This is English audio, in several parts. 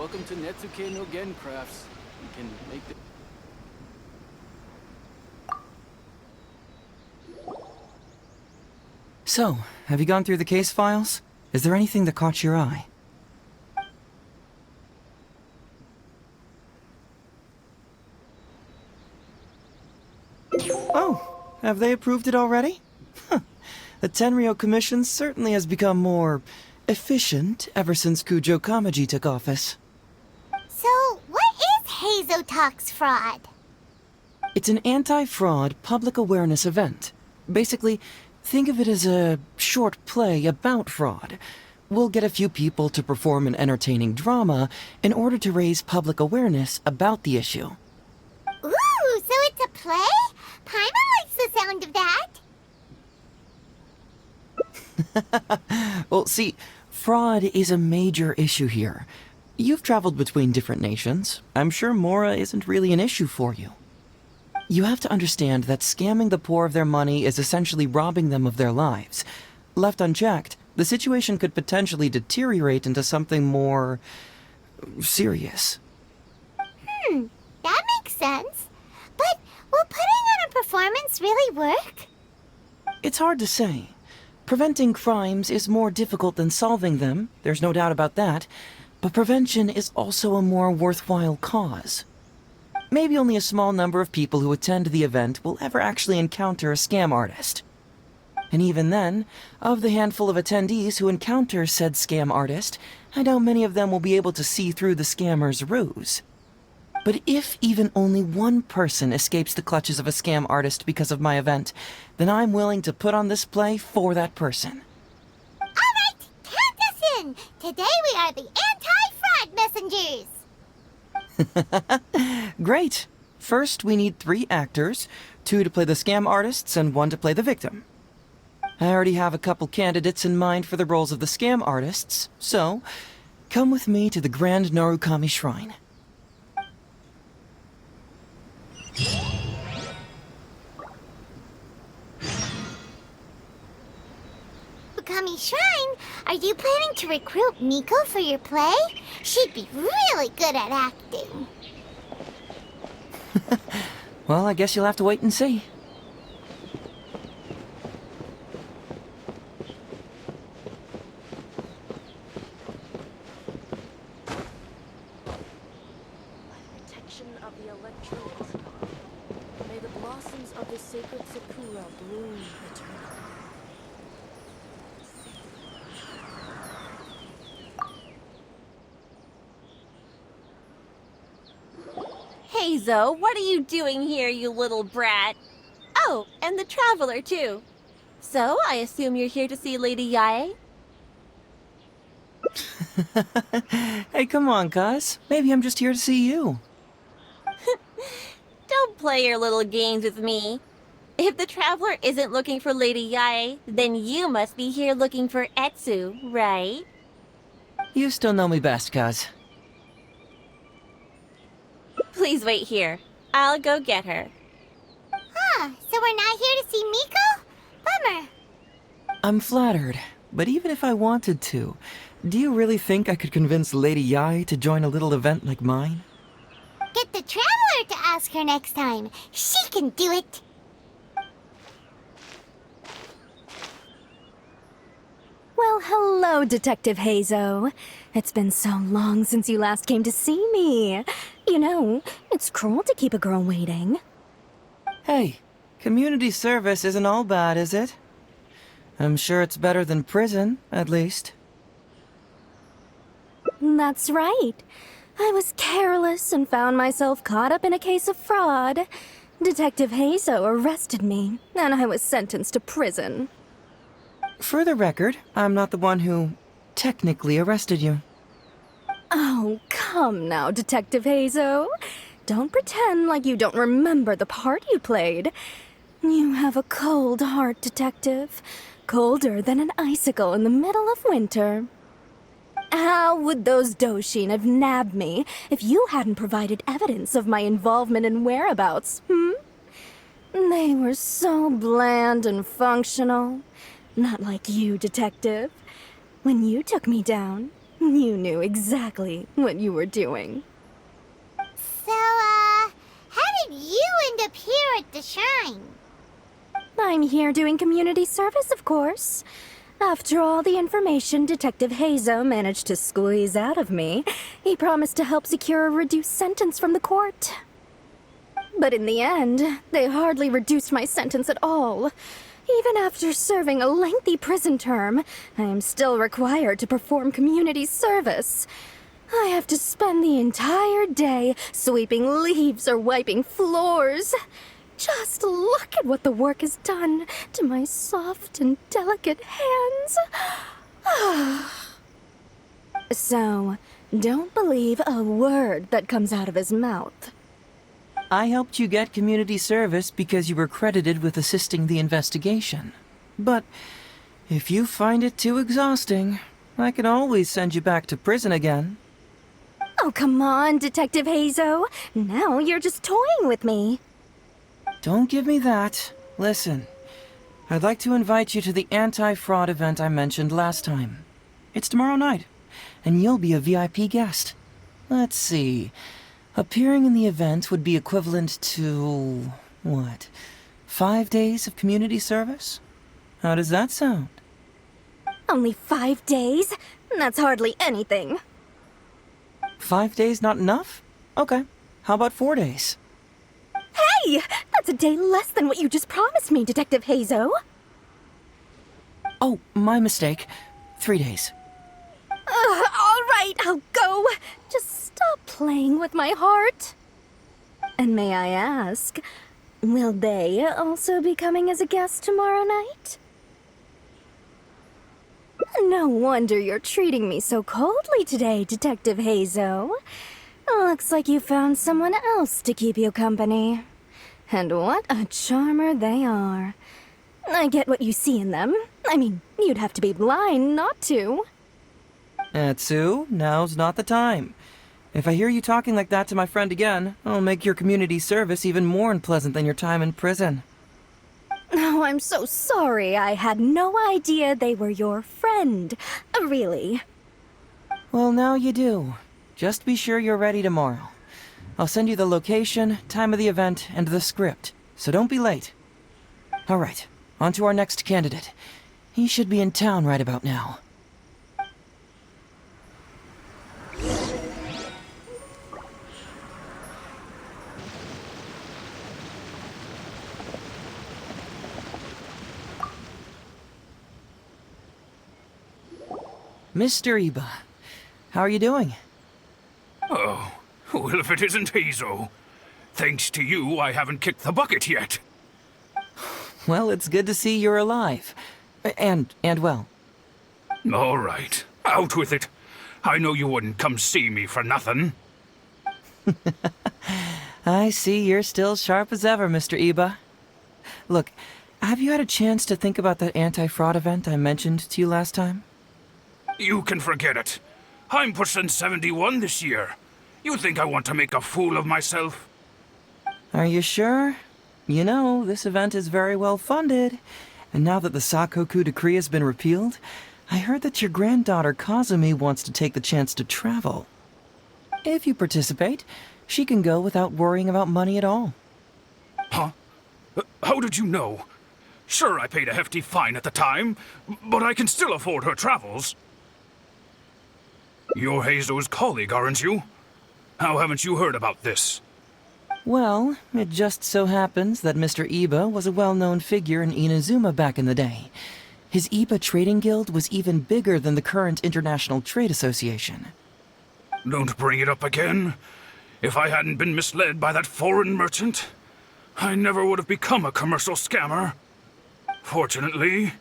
Welcome to Netsuke no Gen Crafts. You can make the... So, have you gone through the case files? Is there anything that caught your eye? Oh, have they approved it already? Huh. The Tenryo Commission certainly has become more efficient ever since Kujo Kamaji took office. So, what is Heizou Talks fraud? It's an anti-fraud public awareness event. Basically, think of it as a short play about fraud. We'll get a few people to perform an entertaining drama in order to raise public awareness about the issue. Ooh, so it's a play? Paimon likes the sound of that. Well, see, fraud is a major issue here. You've traveled between different nations. I'm sure Mora isn't really an issue for you. You have to understand that scamming the poor of their money is essentially robbing them of their lives. Left unchecked, the situation could potentially deteriorate into something more... serious. That makes sense. But will putting on a performance really work? It's hard to say. Preventing crimes is more difficult than solving them, there's no doubt about that, but prevention is also a more worthwhile cause. Maybe only a small number of people who attend the event will ever actually encounter a scam artist. And even then, of the handful of attendees who encounter said scam artist, I doubt many of them will be able to see through the scammer's ruse. But if even only one person escapes the clutches of a scam artist because of my event, then I'm willing to put on this play for that person. Alright, count us in! Today we are the anti-fraud messengers! Great! First, we need 3 actors, 2 to play the scam artists and 1 to play the victim. I already have a couple candidates in mind for the roles of the scam artists, so come with me to the Grand Narukami Shrine. Narukami Shrine, are you planning to recruit Miko for your play? She'd be really good at acting. Well, I guess you'll have to wait and see. Of the electrodes. May the blossoms of the sacred sakura bloom eternally. Heizou, what are you doing here, you little brat? Oh, and the traveler, too. So, I assume you're here to see Lady Yae? Hey, come on, cuz. Maybe I'm just here to see you. Don't play your little games with me. If the traveler isn't looking for Lady Yae, then you must be here looking for Etsu, right? You still know me best, cuz. Please wait here. I'll go get her. Huh, so we're not here to see Miko? Bummer. I'm flattered, but even if I wanted to, do you really think I could convince Lady Yae to join a little event like mine? Get the traveler to ask her next time. She can do it. Well, hello, Detective Heizou. It's been so long since you last came to see me. You know, it's cruel to keep a girl waiting. Hey, community service isn't all bad, is it? I'm sure it's better than prison, at least. That's right. I was careless and found myself caught up in a case of fraud. Detective Heizou arrested me, and I was sentenced to prison. For the record, I'm not the one who technically arrested you. Oh, come now, Detective Heizou. Don't pretend like you don't remember the part you played. You have a cold heart, Detective. Colder than an icicle in the middle of winter. How would those Doshin have nabbed me if you hadn't provided evidence of my involvement and whereabouts, They were so bland and functional. Not like you, Detective. When you took me down, You knew exactly what you were doing. So, how did you end up here at the shrine? I'm here doing community service, of course. After all the information Detective Heizou managed to squeeze out of me, he promised to help secure a reduced sentence from the court. But in the end, they hardly reduced my sentence at all. Even after serving a lengthy prison term, I am still required to perform community service. I have to spend the entire day sweeping leaves or wiping floors. Just look at what the work has done to my soft and delicate hands. So, don't believe a word that comes out of his mouth. I helped you get community service because you were credited with assisting the investigation. But if you find it too exhausting, I can always send you back to prison again. Oh, come on, Detective Heizou. Now you're just toying with me. Don't give me that. Listen, I'd like to invite you to the anti-fraud event I mentioned last time. It's tomorrow night, and you'll be a VIP guest. Let's see. Appearing in the event would be equivalent to, what, 5 days of community service? How does that sound? Only 5 days? That's hardly anything. 5 days not enough? Okay. How about 4 days? Hey! That's a day less than what you just promised me, Detective Heizou. Oh, my mistake. 3 days. All right, I'll go. Just stop playing with my heart. And may I ask, will they also be coming as a guest tomorrow night? No wonder you're treating me so coldly today, Detective Heizou. Looks like you found someone else to keep you company. And what a charmer they are. I get what you see in them. I mean, you'd have to be blind not to. Atsu, now's not the time. If I hear you talking like that to my friend again, I'll make your community service even more unpleasant than your time in prison. Oh, I'm so sorry. I had no idea they were your friend. Really. Well, now you do. Just be sure you're ready tomorrow. I'll send you the location, time of the event, and the script, so don't be late. All right, on to our next candidate. He should be in town right about now. Mr. Iba, how are you doing? Oh, well, if it isn't Heizou. Thanks to you, I haven't kicked the bucket yet. Well, it's good to see you're alive. And well. All right, out with it. I know you wouldn't come see me for nothing. I see you're still sharp as ever, Mr. Iba. Look, have you had a chance to think about that anti-fraud event I mentioned to you last time? You can forget it. I'm pushing 71 this year. You think I want to make a fool of myself? Are you sure? You know, this event is very well funded. And now that the Sakoku decree has been repealed, I heard that your granddaughter Kazumi wants to take the chance to travel. If you participate, she can go without worrying about money at all. Huh? How did you know? Sure, I paid a hefty fine at the time, but I can still afford her travels. You're Heizou's colleague, aren't you? How haven't you heard about this? Well, it just so happens that Mr. Iba was a well-known figure in Inazuma back in the day. His Iba Trading Guild was even bigger than the current International Trade Association. Don't bring it up again. If I hadn't been misled by that foreign merchant, I never would have become a commercial scammer. Fortunately,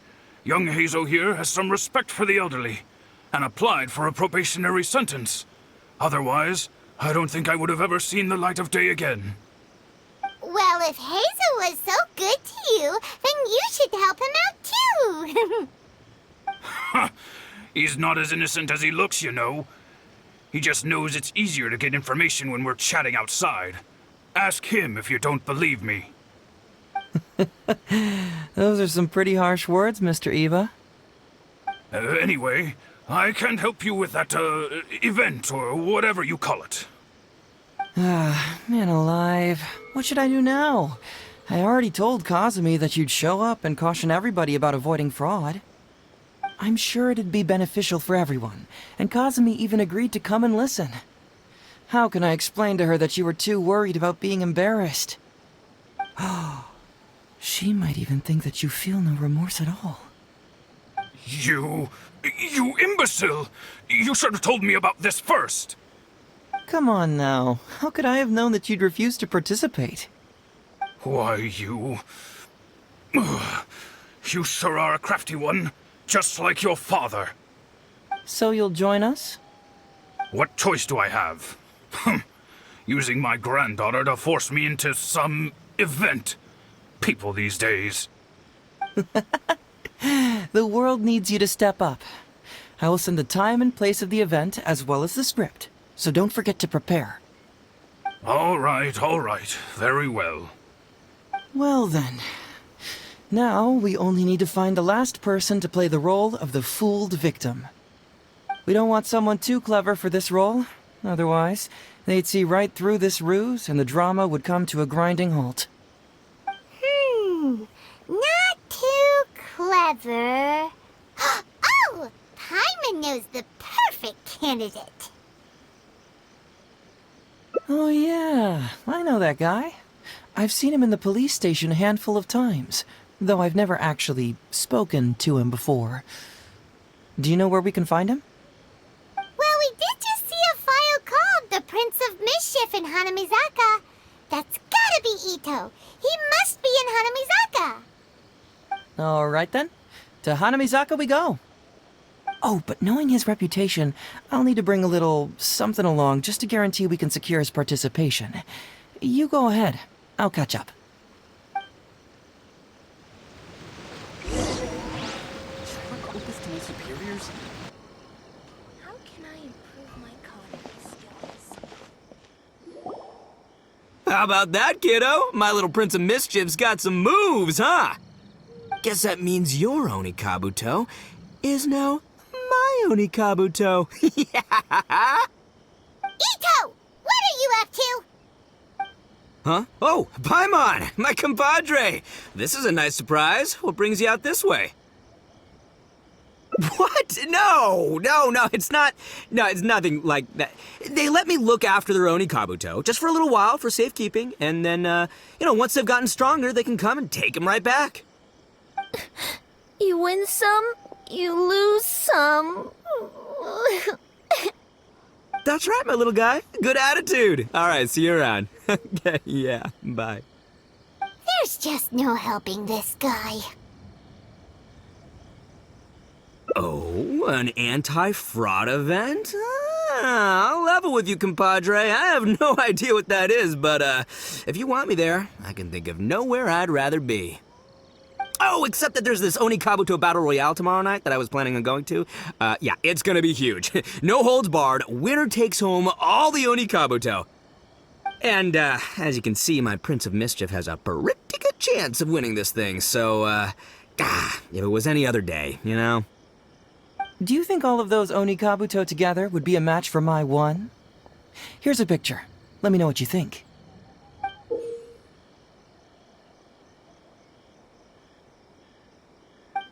young Heizou here has some respect for the elderly, and applied for a probationary sentence. Otherwise, I don't think I would have ever seen the light of day again. Well, if Heizou was so good to you, then you should help him out too. He's not as innocent as he looks, you know. He just knows it's easier to get information when we're chatting outside. Ask him if you don't believe me. Those are some pretty harsh words, Mr. Iba. Anyway, I can't help you with that, event, or whatever you call it. Man alive. What should I do now? I already told Kazumi that you'd show up and caution everybody about avoiding fraud. I'm sure it'd be beneficial for everyone, and Kazumi even agreed to come and listen. How can I explain to her that you were too worried about being embarrassed? She might even think that you feel no remorse at all. You imbecile! You should have told me about this first! Come on now. How could I have known that you'd refuse to participate? Why, you... You sure are a crafty one, just like your father. So you'll join us? What choice do I have? Using my granddaughter to force me into some event. People these days. The world needs you to step up. I will send the time and place of the event as well as the script, so don't forget to prepare. All right, very well. Well then. Now we only need to find the last person to play the role of the fooled victim. We don't want someone too clever for this role. Otherwise, they'd see right through this ruse and the drama would come to a grinding halt. Not too clever. Oh! Paimon knows the perfect candidate. Oh yeah, I know that guy. I've seen him in the police station a handful of times, though I've never actually spoken to him before. Do you know where we can find him? Well, we did just see a file called The Prince of Mischief in Hanamizaka. That's gotta be Ito. He must be in Hanamizaka. All right then. To Hanamizaka we go. Oh, but knowing his reputation, I'll need to bring a little something along just to guarantee we can secure his participation. You go ahead. I'll catch up. Opus to my superiors? How can I improve my cognitive skills? How about that, kiddo? My little Prince of Mischief's got some moves, huh? Guess that means your Onikabuto is now my Onikabuto. Yeah! Ito! What are you up to? Huh? Oh, Paimon, my compadre. This is a nice surprise. What brings you out this way? What? No, it's not. No, it's nothing like that. They let me look after their Onikabuto just for a little while for safekeeping, and then, once they've gotten stronger, they can come and take him right back. You win some, you lose some. That's right, my little guy. Good attitude. All right, see you around. Okay, yeah, bye. There's just no helping this guy. Oh, an anti-fraud event? I'll level with you, compadre. I have no idea what that is, but if you want me there, I can think of nowhere I'd rather be. Oh, except that there's this Onikabuto Battle Royale tomorrow night that I was planning on going to. Yeah, it's gonna be huge. No holds barred, winner takes home all the Onikabuto. And, as you can see, my Prince of Mischief has a pretty good chance of winning this thing, so, if it was any other day, you know? Do you think all of those Onikabuto together would be a match for my one? Here's a picture. Let me know what you think.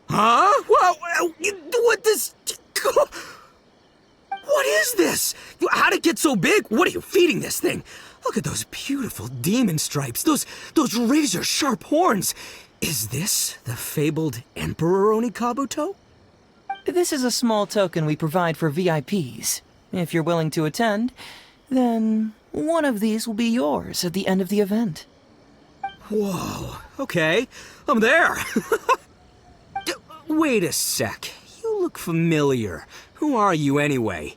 Huh? What this... What is this? How'd it get so big? What are you feeding this thing? Look at those beautiful demon stripes, those razor-sharp horns. Is this the fabled Emperor Onikabuto? This is a small token we provide for VIPs. If you're willing to attend, then one of these will be yours at the end of the event. Whoa, okay, I'm there. Wait a sec, you look familiar. Who are you anyway?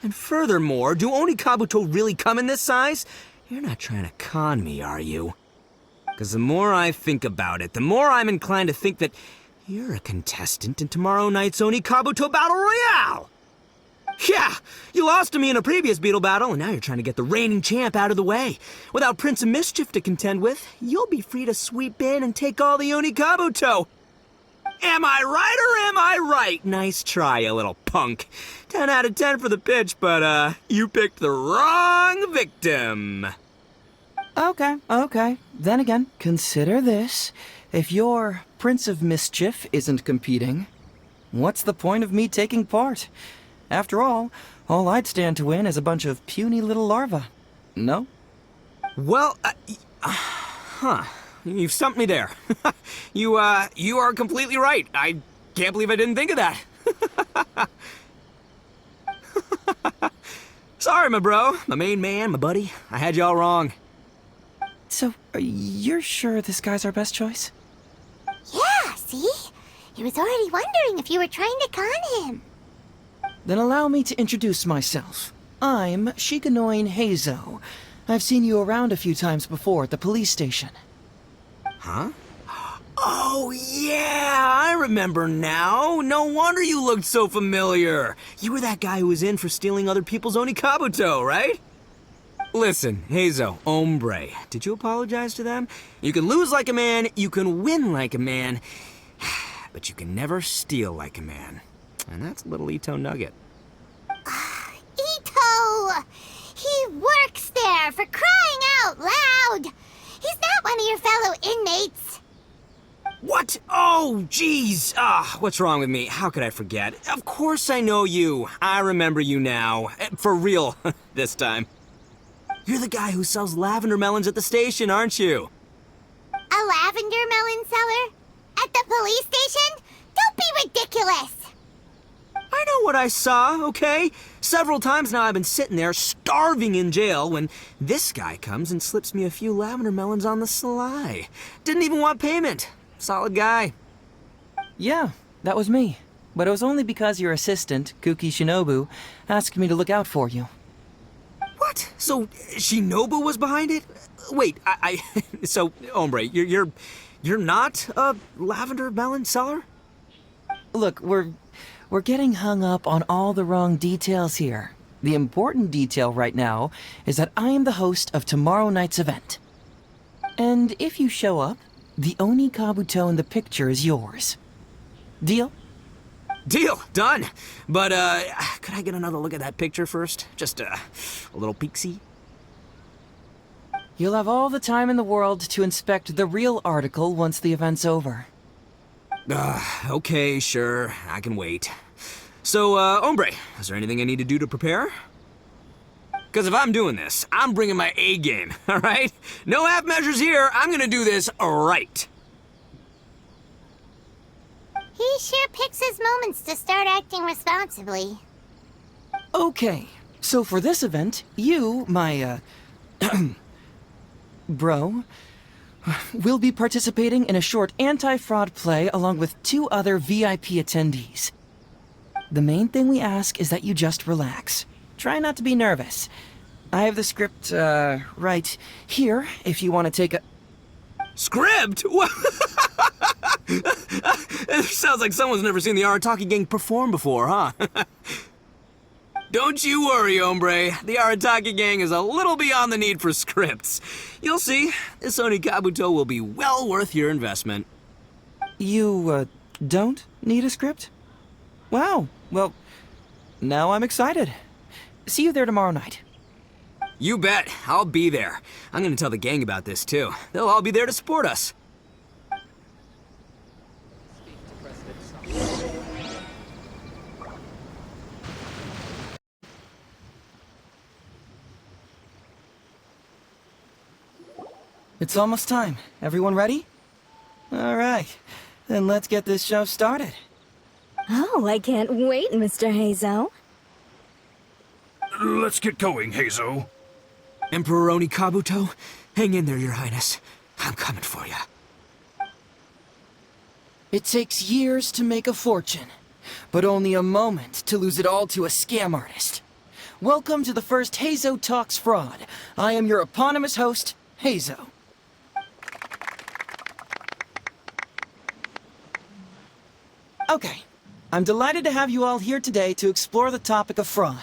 And furthermore, do Onikabuto really come in this size? You're not trying to con me, are you? Because the more I think about it, the more I'm inclined to think that you're a contestant in tomorrow night's Onikabuto Battle Royale! Yeah, you lost to me in a previous Beetle battle, and now you're trying to get the reigning champ out of the way. Without Prince of Mischief to contend with, you'll be free to sweep in and take all the Onikabuto. Am I right or am I right? Nice try, you little punk. 10 out of 10 for the pitch, but, you picked the wrong victim. Okay. Then again, consider this. If your Prince of Mischief isn't competing, what's the point of me taking part? After all I'd stand to win is a bunch of puny little larvae. No? Well, you've stumped me there. You are completely right. I can't believe I didn't think of that. Sorry, my bro, my main man, my buddy. I had you all wrong. So, you're sure this guy's our best choice? Yeah, see? He was already wondering if you were trying to con him. Then allow me to introduce myself. I'm Shikanoin Heizou. I've seen you around a few times before at the police station. Huh? Oh, yeah, I remember now. No wonder you looked so familiar. You were that guy who was in for stealing other people's Onikabuto, right? Listen, Heizou, hombre, did you apologize to them? You can lose like a man, you can win like a man, but you can never steal like a man. And that's a little Ito nugget. Ito! He works there, for crying out loud! He's not one of your fellow inmates. What? Oh, jeez. What's wrong with me? How could I forget? Of course I know you. I remember you now. For real, this time. You're the guy who sells lavender melons at the station, aren't you? A lavender melon seller? At the police station? Don't be ridiculous! I know what I saw, okay? Several times now I've been sitting there starving in jail when this guy comes and slips me a few lavender melons on the sly. Didn't even want payment. Solid guy. Yeah, that was me. But it was only because your assistant, Kuki Shinobu, asked me to look out for you. What? So Shinobu was behind it? Wait, so hombre, you're not a lavender melon seller? Look, we're getting hung up on all the wrong details here. The important detail right now is that I am the host of tomorrow night's event. And if you show up, the Oni Kabuto in the picture is yours. Deal? Deal, done. But, could I get another look at that picture first? Just, a little peek-see? You'll have all the time in the world to inspect the real article once the event's over. Okay, sure. I can wait. So, hombre, is there anything I need to do to prepare? Because if I'm doing this, I'm bringing my A game, all right? No half measures here. I'm gonna do this right. He sure picks his moments to start acting responsibly. Okay, so for this event, you, my, bro, will be participating in a short anti-fraud play along with 2 other VIP attendees. The main thing we ask is that you just relax. Try not to be nervous. I have the script, right here, if you want to take a... Script? It sounds like someone's never seen the Arataki gang perform before, huh? Don't you worry, hombre. The Arataki gang is a little beyond the need for scripts. You'll see, this Onikabuto will be well worth your investment. You, don't need a script? Wow, well, now I'm excited. See you there tomorrow night. You bet. I'll be there. I'm gonna tell the gang about this, too. They'll all be there to support us. It's almost time. Everyone ready? All right, then let's get this show started. Oh, I can't wait, Mr. Heizou. Let's get going, Heizou. Emperor Onikabuto, hang in there, Your Highness. I'm coming for you. It takes years to make a fortune, but only a moment to lose it all to a scam artist. Welcome to the first Heizou Talks Fraud. I am your eponymous host, Heizou. Okay, I'm delighted to have you all here today to explore the topic of fraud.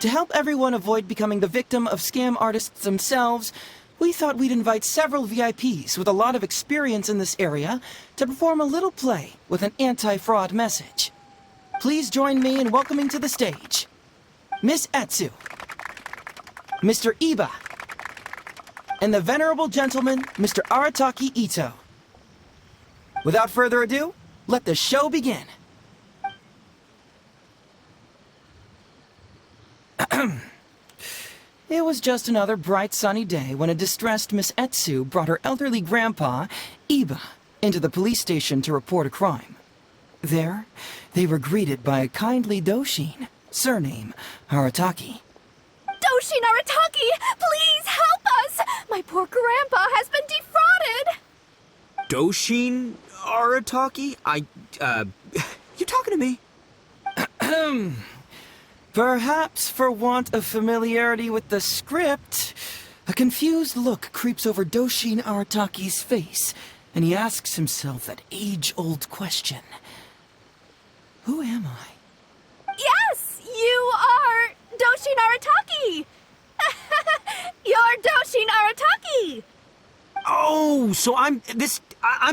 To help everyone avoid becoming the victim of scam artists themselves, We thought we'd invite several VIPs with a lot of experience in this area to perform a little play with an anti-fraud message. Please join me in welcoming to the stage Miss Heizou, Mr. Iba, and the venerable gentleman, Mr. Arataki Ito. Without further ado, let the show begin. It was just another bright sunny day when a distressed Miss Heizou brought her elderly grandpa, Iba, into the police station to report a crime. There, they were greeted by a kindly Doshin, surname Arataki. Doshin Arataki, please help us! My poor grandpa has been defrauded! Doshin Arataki? You talking to me? Perhaps for want of familiarity with the script, a confused look creeps over Doshin Arataki's face, and he asks himself that age-old question. Who am I? Yes, you are Doshin Arataki! You're Doshin Arataki! Oh, so I'm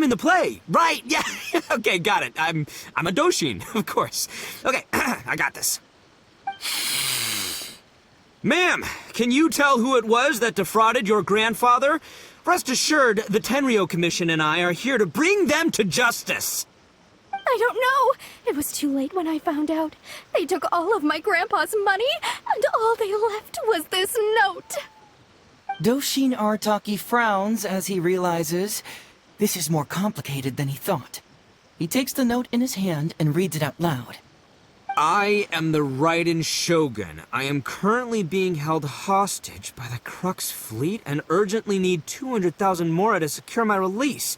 in the play. Right, yeah. Okay, got it. I'm a Doshin, of course. Okay, I got this. Ma'am, can you tell who it was that defrauded your grandfather? Rest assured, the Tenryo Commission and I are here to bring them to justice. I don't know. It was too late when I found out. They took all of my grandpa's money, and all they left was this note. Doshin Arataki frowns as he realizes this is more complicated than he thought. He takes the note in his hand and reads it out loud. I am the Raiden Shogun. I am currently being held hostage by the Crux fleet and urgently need 200,000 mora to secure my release.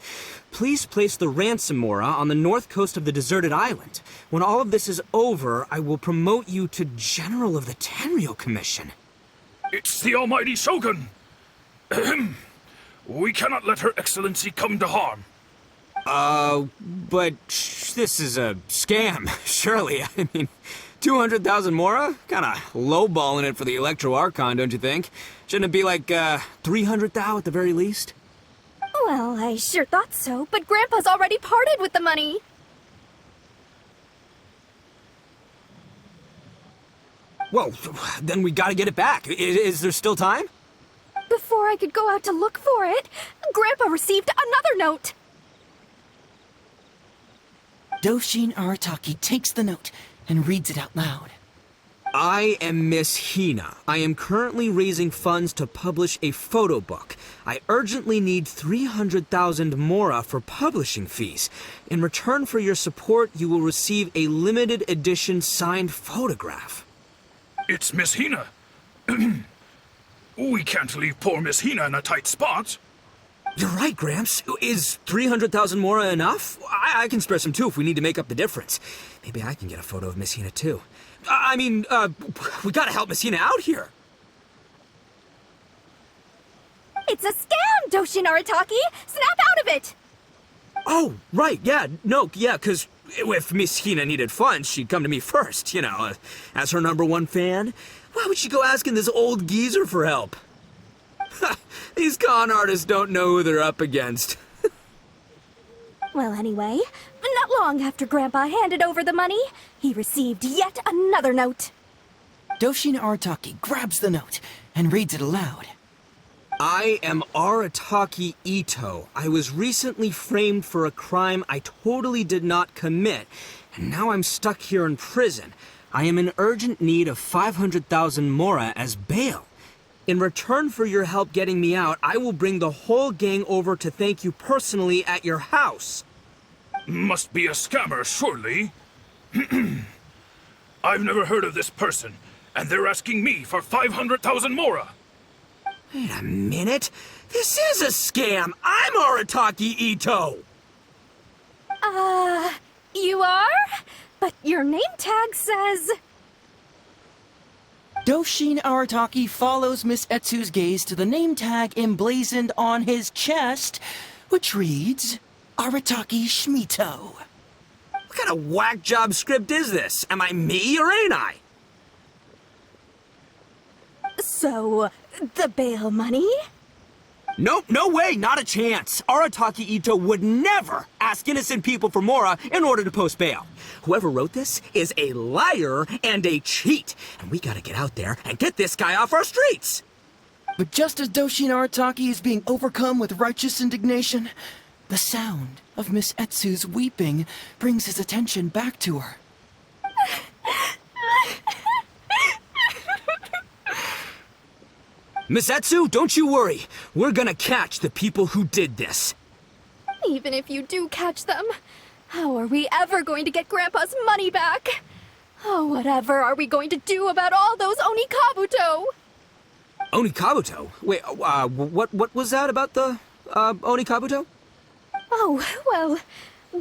Please place the ransom mora on the north coast of the deserted island. When all of this is over, I will promote you to General of the Tenryo Commission. It's the almighty Shogun! Ahem. We cannot let Her Excellency come to harm. But this is a scam, surely. I mean, 200,000 mora? Kinda lowballing it for the Electro Archon, don't you think? Shouldn't it be like, 300,000 at the very least? Well, I sure thought so, but Grandpa's already parted with the money. Well, then we gotta get it back. Is there still time? Before I could go out to look for it, Grandpa received another note. Doshin Arataki takes the note and reads it out loud. I am Miss Hina. I am currently raising funds to publish a photo book. I urgently need 300,000 mora for publishing fees. In return for your support, you will receive a limited edition signed photograph. It's Miss Hina. We can't leave poor Miss Hina in a tight spot. You're right, Gramps. Is 300,000 mora enough? I can spare some too if we need to make up the difference. Maybe I can get a photo of Miss Hina too. We gotta help Miss Hina out here. It's a scam, Doshin Arataki! Snap out of it! Oh, right, yeah, no, yeah, because if Miss Hina needed funds, she'd come to me first, you know, as her #1 fan. Why would she go asking this old geezer for help? These con artists don't know who they're up against. Well, anyway, not long after Grandpa handed over the money, he received yet another note. Doshin Arataki grabs the note and reads it aloud. I am Arataki Ito. I was recently framed for a crime I totally did not commit, and now I'm stuck here in prison. I am in urgent need of 500,000 mora as bail. In return for your help getting me out, I will bring the whole gang over to thank you personally at your house. Must be a scammer, surely. I've never heard of this person, and they're asking me for 500,000 mora. Wait a minute. This is a scam. I'm Arataki Ito. You are? But your name tag says... Doshin Arataki follows Miss Heizou's gaze to the name tag emblazoned on his chest, which reads, Arataki Shmito. What kind of whack job script is this? Am I me or ain't I? So, the bail money? Nope, no way, not a chance. Arataki Ito would never ask innocent people for Mora in order to post bail. Whoever wrote this is a liar and a cheat, and we gotta get out there and get this guy off our streets. But just as Doshin Arataki is being overcome with righteous indignation, the sound of Miss Etsu's weeping brings his attention back to her. Miss Etsu, don't you worry. We're gonna catch the people who did this. Even if you do catch them, how are we ever going to get Grandpa's money back? Oh, whatever are we going to do about all those Onikabuto? Onikabuto? Wait, what was that about the, Onikabuto? Oh, well,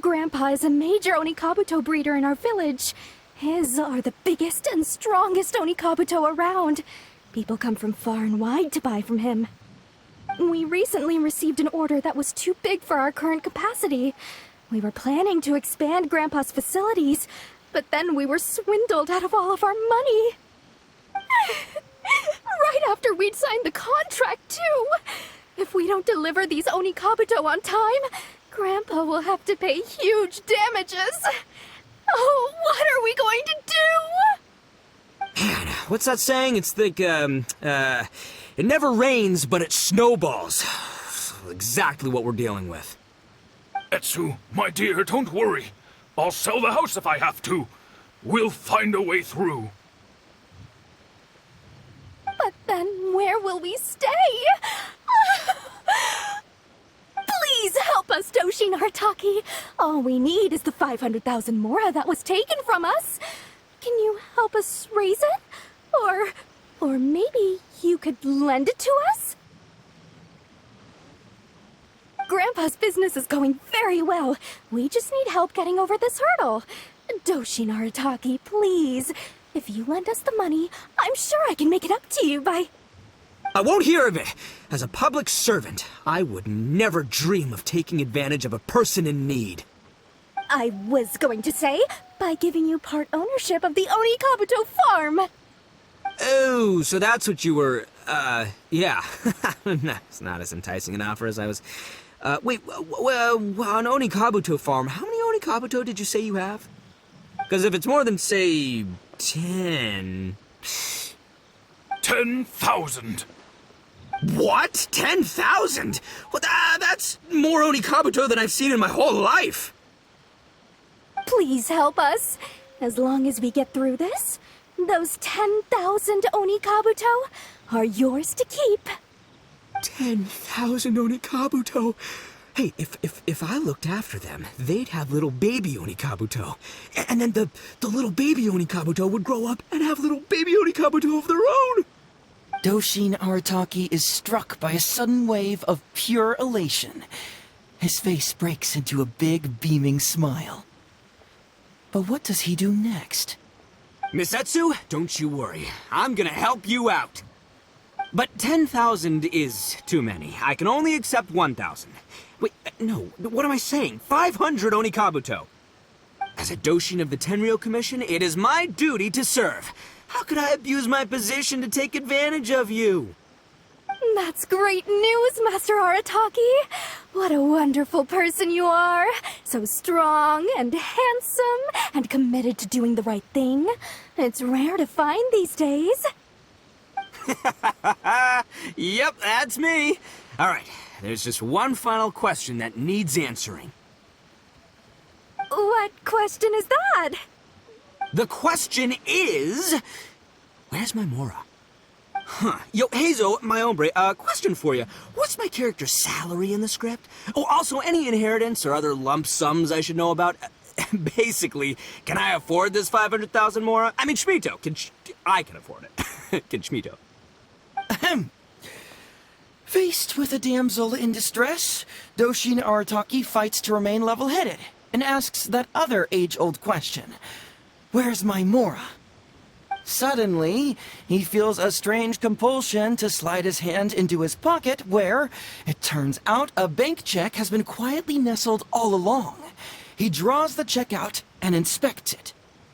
Grandpa is a major Onikabuto breeder in our village. His are the biggest and strongest Onikabuto around. People come from far and wide to buy from him. We recently received an order that was too big for our current capacity. We were planning to expand Grandpa's facilities, but then we were swindled out of all of our money. Right after we'd signed the contract, too. If we don't deliver these Onikabuto on time, Grandpa will have to pay huge damages. Oh, what are we going to do? Man, what's that saying? It's like, it never rains, but it snowballs. Exactly what we're dealing with. Etsu, my dear, don't worry. I'll sell the house if I have to. We'll find a way through. But then where will we stay? Please help us, Doshin Arataki. All we need is the 500,000 Mora that was taken from us. Can you help us raise it? Or maybe you could lend it to us? Grandpa's business is going very well. We just need help getting over this hurdle. Doshin Arataki, please. If you lend us the money, I'm sure I can make it up to you by... I won't hear of it. As a public servant, I would never dream of taking advantage of a person in need. I was going to say, by giving you part ownership of the Onikabuto farm. Oh, so that's what you were, yeah. It's not as enticing an offer as I was... wait, on Onikabuto farm, how many Onikabuto did you say you have? Because if it's more than, say, 10... 10,000. What? 10,000? Well, that's more Onikabuto than I've seen in my whole life. Please help us. As long as we get through this, those 10,000 Onikabuto are yours to keep. 10,000 Onikabuto. Hey, if I looked after them, they'd have little baby Onikabuto. And then the little baby Onikabuto would grow up and have little baby Onikabuto of their own. Doshin Arataki is struck by a sudden wave of pure elation. His face breaks into a big, beaming smile. But what does he do next? Miss Etsu, don't you worry. I'm gonna help you out. But 10,000 is too many. I can only accept 1,000. Wait, no, what am I saying? 500 Onikabuto. As a Doshin of the Tenryo Commission, it is my duty to serve. How could I abuse my position to take advantage of you? That's great news, Master Arataki. What a wonderful person you are. So strong and handsome and committed to doing the right thing. It's rare to find these days. Yep, that's me. All right, there's just one final question that needs answering. What question is that? The question is... Where's my Mora? Huh. Yo, Heizou, my hombre, question for you. What's my character's salary in the script? Oh, also, any inheritance or other lump sums I should know about? Basically, can I afford this 500,000 Mora? I mean, Shmito, I can afford it. Can Shmito? Ahem. Faced with a damsel in distress, Doshin Arataki fights to remain level-headed and asks that other age-old question. Where's my Mora? Suddenly, he feels a strange compulsion to slide his hand into his pocket where, it turns out, a bank check has been quietly nestled all along. He draws the check out and inspects it.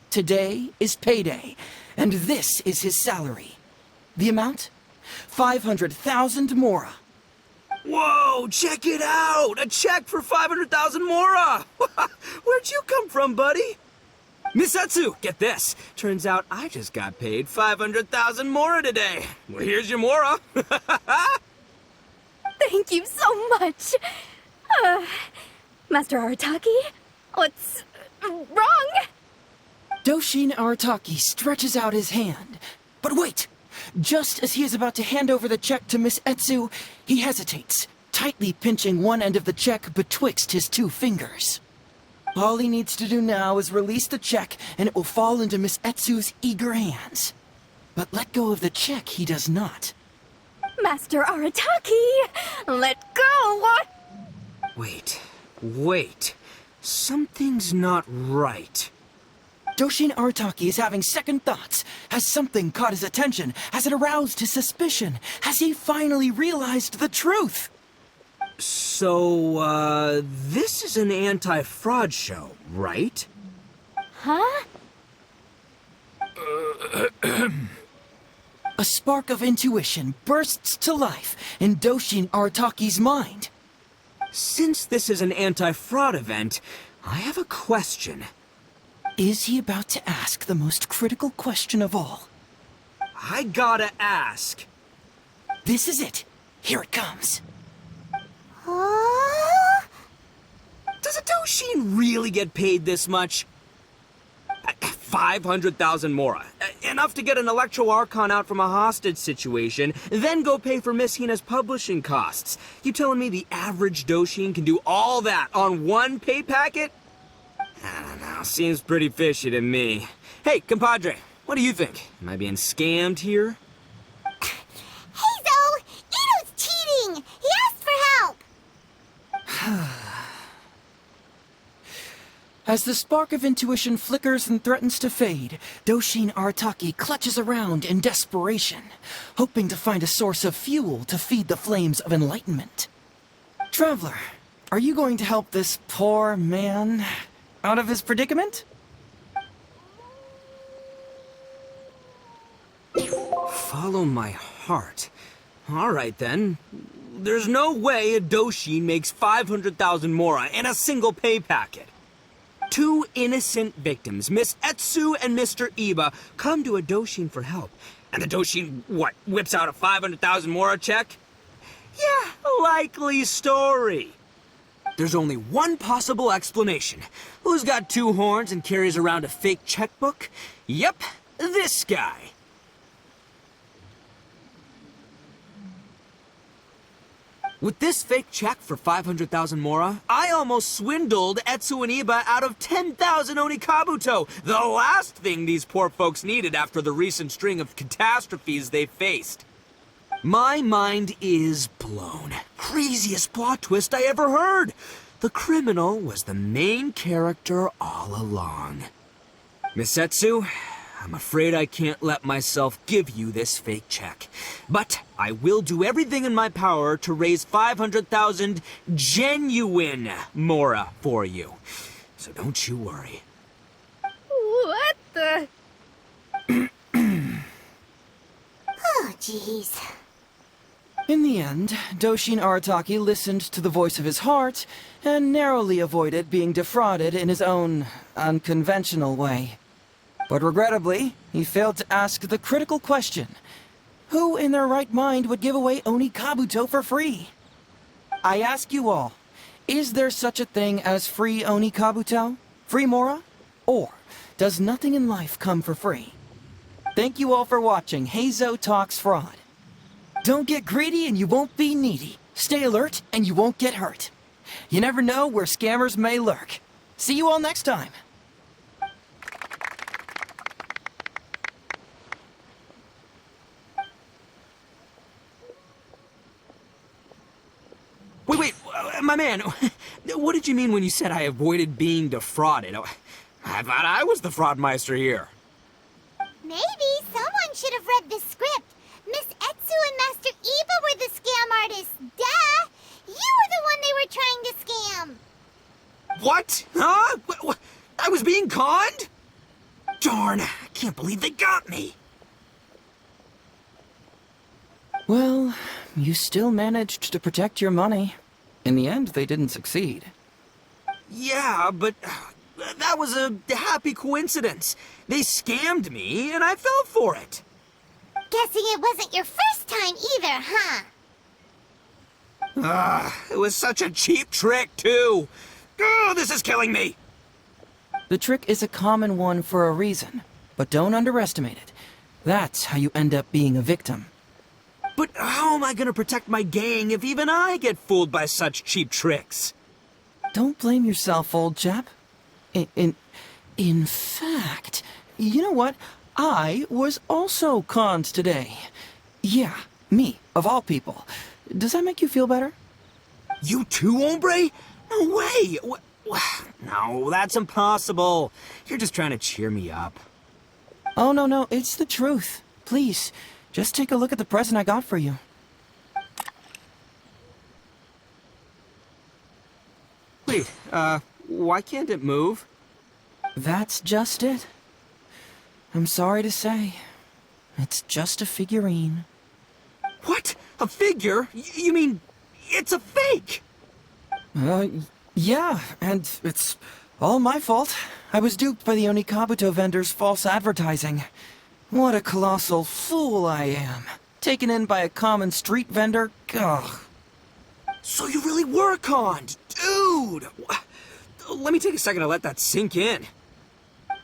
Today is payday, and this is his salary. The amount? 500,000 Mora. Whoa, check it out! A check for 500,000 mora! Where'd you come from, buddy? Miss Heizou, get this. Turns out I just got paid 500,000 mora today. Well, here's your mora. Thank you so much. Master Arataki, what's wrong? Doshin Arataki stretches out his hand. But wait! Just as he is about to hand over the check to Miss Heizou, he hesitates, tightly pinching one end of the check betwixt his two fingers. All he needs to do now is release the check, and it will fall into Miss Heizou's eager hands. But let go of the check he does not. Master Arataki, let go! Wait. Something's not right. Doshin Arataki is having second thoughts. Has something caught his attention? Has it aroused his suspicion? Has he finally realized the truth? So, this is an anti-fraud show, right? Huh? A spark of intuition bursts to life in Doshin Arataki's mind. Since this is an anti-fraud event, I have a question. Is he about to ask the most critical question of all? I gotta ask. This is it. Here it comes. Does a Doshin really get paid this much? 500,000 mora. Enough to get an Electro Archon out from a hostage situation, then go pay for Miss Hina's publishing costs. You telling me the average Doshin can do all that on one pay packet? I don't know, seems pretty fishy to me. Hey, compadre, what do you think? Am I being scammed here? Heizou! Itou's cheating! He asked for help! As the spark of intuition flickers and threatens to fade, Doshin Arataki clutches around in desperation, hoping to find a source of fuel to feed the flames of enlightenment. Traveler, are you going to help this poor man out of his predicament? Follow my heart. All right, then. There's no way a Doshin makes 500,000 mora in a single pay packet. Two innocent victims, Miss Heizou and Mr. Iba, come to a Doshin for help. And the Doshin, whips out a 500,000 mora check? Yeah, likely story. There's only one possible explanation. Who's got two horns and carries around a fake checkbook? Yep, this guy. With this fake check for 500,000 mora, I almost swindled Heizou and Iba out of 10,000 Onikabuto, the last thing these poor folks needed after the recent string of catastrophes they faced. My mind is blown. Craziest plot twist I ever heard. The criminal was the main character all along. Miss Heizou, I'm afraid I can't let myself give you this fake check. But I will do everything in my power to raise 500,000 genuine mora for you. So don't you worry. What the? Oh, jeez. In the end, Doshin Arataki listened to the voice of his heart and narrowly avoided being defrauded in his own unconventional way. But regrettably, he failed to ask the critical question: who in their right mind would give away Onikabuto for free? I ask you all, is there such a thing as free Onikabuto? Free mora? Or does nothing in life come for free? Thank you all for watching Heizou Talks Fraud. Don't get greedy and you won't be needy. Stay alert and you won't get hurt. You never know where scammers may lurk. See you all next time. Wait, my man, what did you mean when you said I avoided being defrauded? I thought I was the fraudmeister here. Maybe someone should have read the script. Miss Heizou and Master Iba were the scam artists. Duh! You were the one they were trying to scam. What? Huh? What? I was being conned? Darn, I can't believe they got me. Well, you still managed to protect your money. In the end, they didn't succeed. Yeah, but that was a happy coincidence. They scammed me, and I fell for it. Guessing it wasn't your first time either, huh? It was such a cheap trick, too. Oh, this is killing me. The trick is a common one for a reason, but don't underestimate it. That's how you end up being a victim. But how am I gonna protect my gang if even I get fooled by such cheap tricks? Don't blame yourself, old chap. In fact, you know what? I was also conned today. Yeah, me, of all people. Does that make you feel better? You too, hombre? No way! No, that's impossible. You're just trying to cheer me up. Oh, no, it's the truth. Please, just take a look at the present I got for you. Wait, why can't it move? That's just it. I'm sorry to say, it's just a figurine. What? A figure? You mean it's a fake? Yeah, and it's all my fault. I was duped by the Onikabuto vendor's false advertising. What a colossal fool I am. Taken in by a common street vendor? Ugh. So you really were conned, dude! Let me take a second to let that sink in.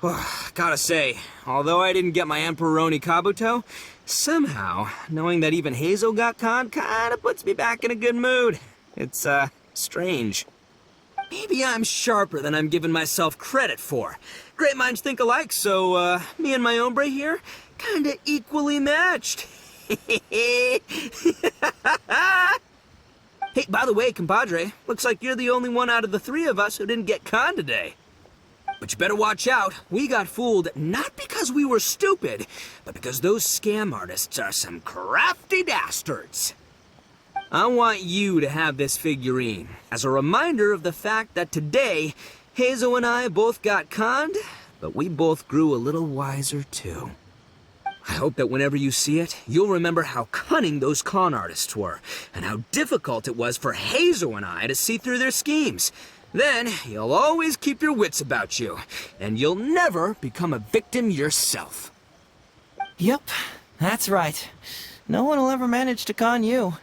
Gotta say, although I didn't get my Emperoni Kabuto, somehow, knowing that even Heizou got conned kinda puts me back in a good mood. It's, strange. Maybe I'm sharper than I'm giving myself credit for. Great minds think alike, so, me and my hombre here, kinda equally matched. Hey, by the way, compadre, looks like you're the only one out of the three of us who didn't get conned today. But you better watch out. We got fooled not because we were stupid, but because those scam artists are some crafty dastards. I want you to have this figurine as a reminder of the fact that today, Heizou and I both got conned, but we both grew a little wiser too. I hope that whenever you see it, you'll remember how cunning those con artists were, and how difficult it was for Heizou and I to see through their schemes. Then, you'll always keep your wits about you, and you'll never become a victim yourself. Yep, that's right. No one will ever manage to con you.